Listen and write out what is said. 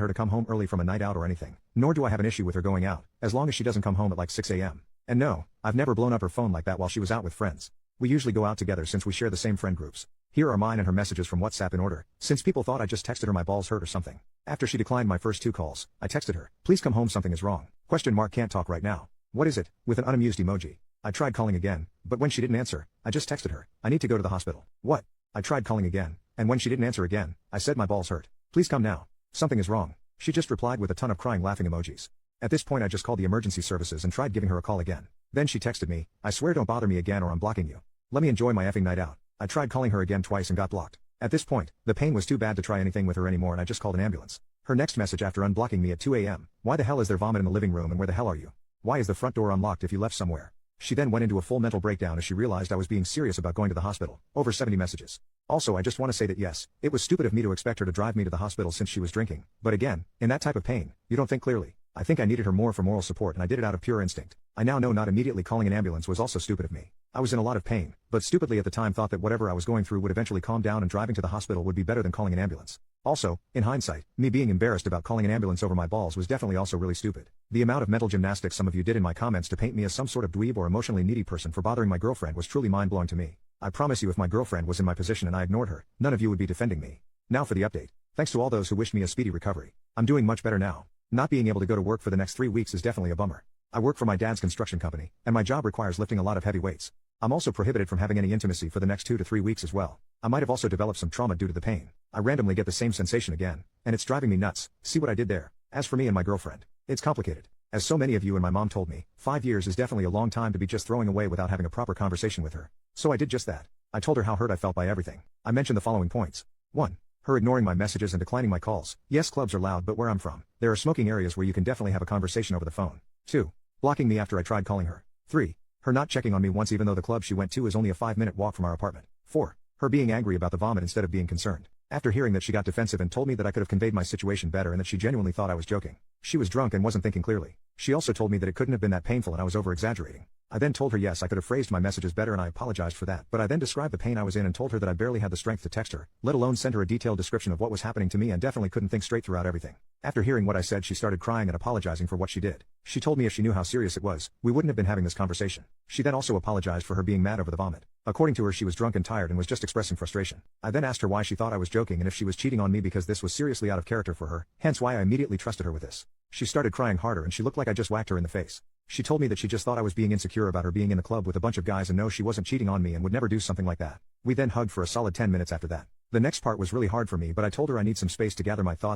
her to come home early from a night out or anything. Nor do I have an issue with her going out, as long as she doesn't come home at like 6 a.m. And no, I've never blown up her phone like that while she was out with friends. We usually go out together since we share the same friend groups. Here are mine and her messages from WhatsApp in order, since people thought I just texted her my balls hurt or something. After she declined my first 2 calls, I texted her, please come home, something is wrong. ? Can't talk right now. What is it? With an unamused emoji. I tried calling again, but when she didn't answer, I just texted her, I need to go to the hospital. What? I tried calling again, and when she didn't answer again, I said my balls hurt. Please come now. Something is wrong. She just replied with a ton of crying laughing emojis. At this point I just called the emergency services and tried giving her a call again. Then she texted me, I swear don't bother me again or I'm blocking you. Let me enjoy my effing night out. I tried calling her again twice and got blocked. At this point, the pain was too bad to try anything with her anymore and I just called an ambulance. Her next message after unblocking me at 2 a.m. Why the hell is there vomit in the living room and where the hell are you? Why is the front door unlocked if you left somewhere? She then went into a full mental breakdown as she realized I was being serious about going to the hospital. Over 70 messages. Also, I just want to say that yes, it was stupid of me to expect her to drive me to the hospital since she was drinking. But again, in that type of pain, you don't think clearly. I think I needed her more for moral support and I did it out of pure instinct. I now know not immediately calling an ambulance was also stupid of me. I was in a lot of pain, but stupidly at the time thought that whatever I was going through would eventually calm down and driving to the hospital would be better than calling an ambulance. Also, in hindsight, me being embarrassed about calling an ambulance over my balls was definitely also really stupid. The amount of mental gymnastics some of you did in my comments to paint me as some sort of dweeb or emotionally needy person for bothering my girlfriend was truly mind-blowing to me. I promise you if my girlfriend was in my position and I ignored her, none of you would be defending me. Now for the update. Thanks to all those who wished me a speedy recovery. I'm doing much better now. Not being able to go to work for the next 3 weeks is definitely a bummer. I work for my dad's construction company, and my job requires lifting a lot of heavy weights. I'm also prohibited from having any intimacy for the next 2 to 3 weeks as well. I might have also developed some trauma due to the pain. I randomly get the same sensation again, and it's driving me nuts. See what I did there? As for me and my girlfriend, it's complicated. As so many of you and my mom told me, 5 years is definitely a long time to be just throwing away without having a proper conversation with her. So I did just that. I told her how hurt I felt by everything. I mentioned the following points. 1. Her ignoring my messages and declining my calls. Yes, clubs are loud, but where I'm from, there are smoking areas where you can definitely have a conversation over the phone. 2. Blocking me after I tried calling her. 3. Her not checking on me once even though the club she went to is only a 5-minute walk from our apartment. 4. Her being angry about the vomit instead of being concerned. After hearing that, she got defensive and told me that I could have conveyed my situation better and that she genuinely thought I was joking. She was drunk and wasn't thinking clearly. She also told me that it couldn't have been that painful and I was over-exaggerating. I then told her yes, I could have phrased my messages better and I apologized for that, but I then described the pain I was in and told her that I barely had the strength to text her, let alone send her a detailed description of what was happening to me, and definitely couldn't think straight throughout everything. After hearing what I said, she started crying and apologizing for what she did. She told me if she knew how serious it was, we wouldn't have been having this conversation. She then also apologized for her being mad over the vomit. According to her, she was drunk and tired and was just expressing frustration. I then asked her why she thought I was joking and if she was cheating on me because this was seriously out of character for her, hence why I immediately trusted her with this. She started crying harder and she looked like I just whacked her in the face. She told me that she just thought I was being insecure about her being in the club with a bunch of guys and no, she wasn't cheating on me and would never do something like that. We then hugged for a solid 10 minutes after that. The next part was really hard for me, but I told her I need some space to gather my thoughts.